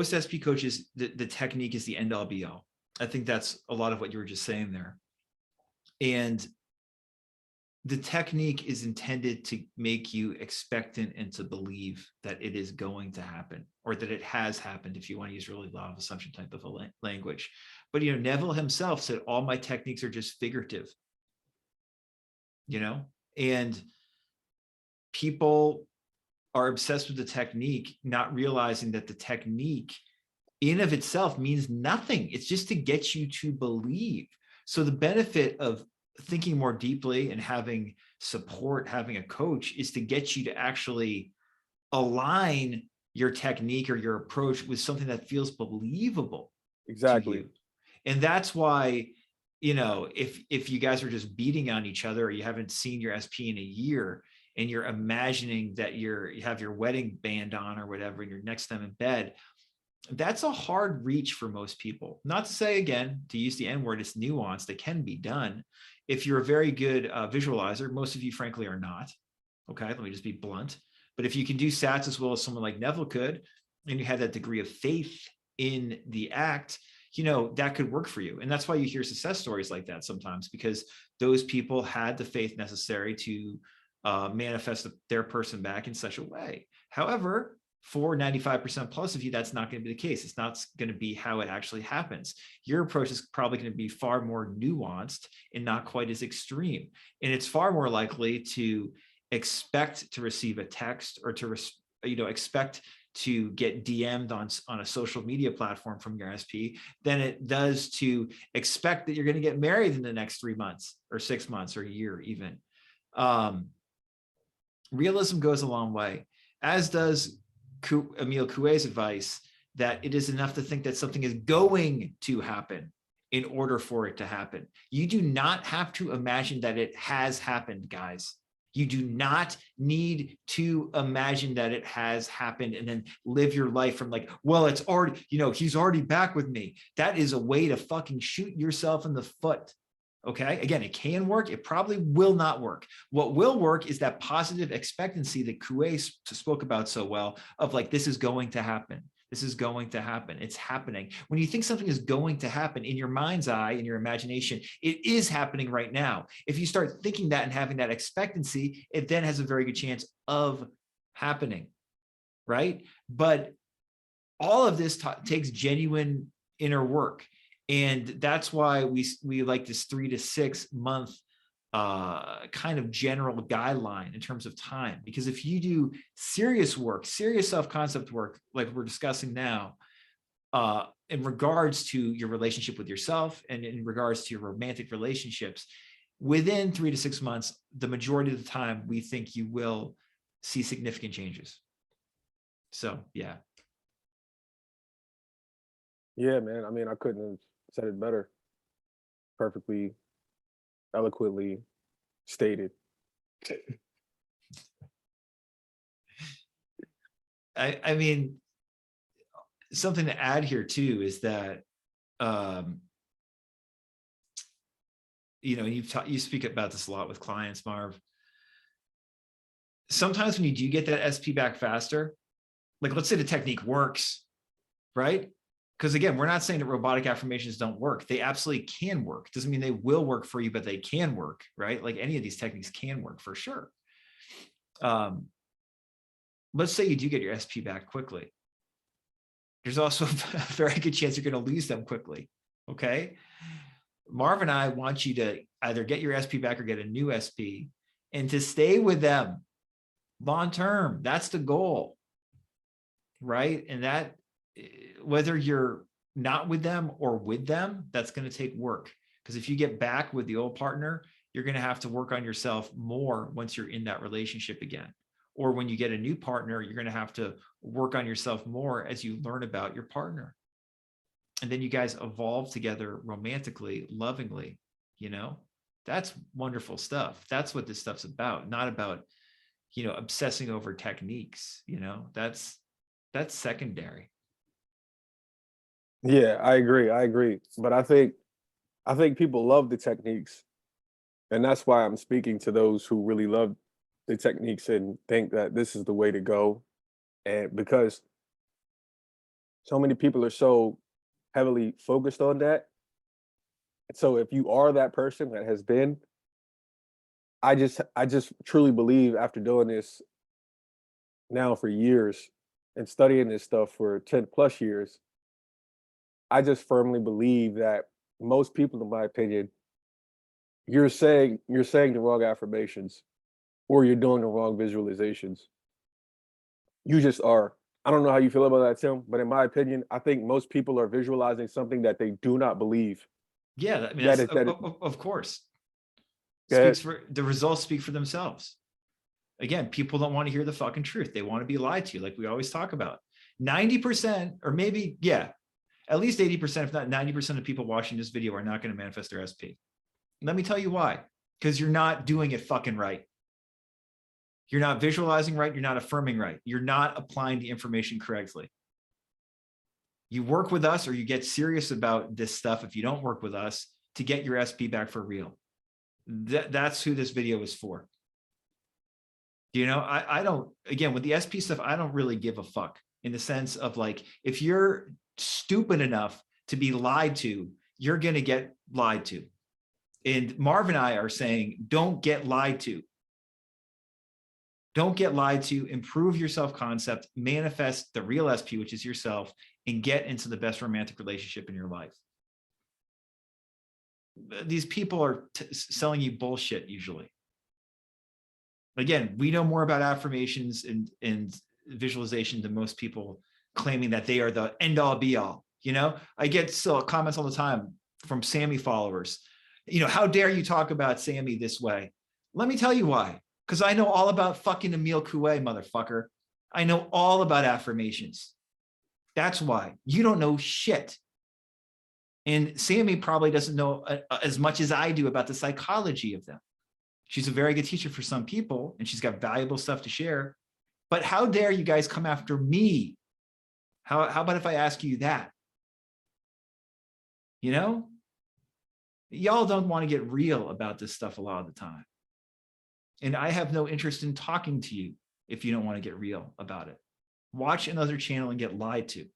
most SP coaches, the technique is the end all be all. I think that's a lot of what you were just saying there. And the technique is intended to make you expectant and to believe that it is going to happen, or that it has happened, if you want to use really law of assumption type of a language. But, Neville himself said, all my techniques are just figurative, and people are obsessed with the technique, not realizing that the technique in of itself means nothing. It's just to get you to believe. So the benefit of thinking more deeply and having support, having a coach, is to get you to actually align your technique or your approach with something that feels believable. Exactly. To you. And that's why, if you guys are just beating on each other, or you haven't seen your SP in a year, and you're imagining that you have your wedding band on or whatever, and you're next to them in bed, that's a hard reach for most people. Not to say, again, to use the N word, it's nuanced. It can be done. If you're a very good visualizer, most of you, frankly, are not. Okay, let me just be blunt. But if you can do SATs as well as someone like Neville could, and you have that degree of faith in the act, that could work for you. And that's why you hear success stories like that sometimes, because those people had the faith necessary to manifest their person back in such a way. However, for 95% plus of you, that's not going to be the case. It's not going to be how it actually happens. Your approach is probably going to be far more nuanced and not quite as extreme. And it's far more likely to expect to receive a text, or to expect to get DM'd on a social media platform from your SP, than it does to expect that you're going to get married in the next 3 months or 6 months or a year even. Realism goes a long way, as does Emile Coué's advice that it is enough to think that something is going to happen in order for it to happen. You do not have to imagine that it has happened, guys. You do not need to imagine that it has happened and then live your life from like, well, it's already, he's already back with me. That is a way to fucking shoot yourself in the foot. Okay. Again, it can work. It probably will not work. What will work is that positive expectancy that Coué spoke about so well, of like, this is going to happen. This is going to happen. It's happening. When you think something is going to happen in your mind's eye, in your imagination, it is happening right now. If you start thinking that and having that expectancy, it then has a very good chance of happening, right? But all of this takes genuine inner work. And that's why we like this 3 to 6 month kind of general guideline in terms of time. Because if you do serious work, serious self-concept work, like we're discussing now, in regards to your relationship with yourself and in regards to your romantic relationships, within 3 to 6 months, the majority of the time, we think you will see significant changes. So, yeah. Yeah, man. I mean, I couldn't have said it better. Perfectly, eloquently stated. I mean, something to add here too is that, you speak about this a lot with clients, Marv. Sometimes when you do get that SP back faster, like let's say the technique works, right? Because again, we're not saying that robotic affirmations don't work. They absolutely can work. Doesn't mean they will work for you, but they can work, right? Like any of these techniques can work for sure. Let's say you do get your SP back quickly. There's also a very good chance you're going to lose them quickly, okay? Marv and I want you to either get your SP back or get a new SP, and to stay with them long term. That's the goal, right? And that, whether you're not with them or with them, that's going to take work. Because if you get back with the old partner, you're going to have to work on yourself more once you're in that relationship again. Or when you get a new partner, you're going to have to work on yourself more as you learn about your partner. And then you guys evolve together romantically, lovingly, that's wonderful stuff. That's what this stuff's about. Not about, obsessing over techniques, that's secondary. Yeah, I agree. But I think people love the techniques. And that's why I'm speaking to those who really love the techniques and think that this is the way to go. And because So many people are so heavily focused on that. So if you are that person that has been, I just truly believe after doing this now for years and studying this stuff for 10 plus years, I just firmly believe that most people, in my opinion, you're saying the wrong affirmations or you're doing the wrong visualizations. You just are. I don't know how you feel about that, Tim, but in my opinion, I think most people are visualizing something that they do not believe. Yeah, I mean, That that's is that is of course. that Speaks for the results speak for themselves. Again, people don't want to hear the fucking truth. They want to be lied to, like we always talk about. 90%, or maybe, yeah, at least 80%, if not 90% of people watching this video are not going to manifest their SP. Let me tell you why. Because you're not doing it fucking right. You're not visualizing right. You're not affirming right. You're not applying the information correctly. You work with us or you get serious about this stuff if you don't work with us to get your SP back for real. That's who this video is for. You know, I don't, again, with the SP stuff, I don't really give a fuck in the sense of like, if you're stupid enough to be lied to, you're going to get lied to. And Marv and I are saying, don't get lied to. Don't get lied to, improve your self-concept, manifest the real SP, which is yourself, and get into the best romantic relationship in your life. These people are selling you bullshit usually. Again, we know more about affirmations and visualization than most people claiming that they are the end all be all. You know, I get still comments all the time from Sammy followers. You know, how dare you talk about Sammy this way? Let me tell you why. Because I know all about fucking Emile Coué, motherfucker. I know all about affirmations. That's why. You don't know shit. And Sammy probably doesn't know as much as I do about the psychology of them. She's a very good teacher for some people, and she's got valuable stuff to share. But how dare you guys come after me? How about if I ask you that? You know? Y'all don't want to get real about this stuff a lot of the time. And I have no interest in talking to you if you don't want to get real about it. Watch another channel and get lied to.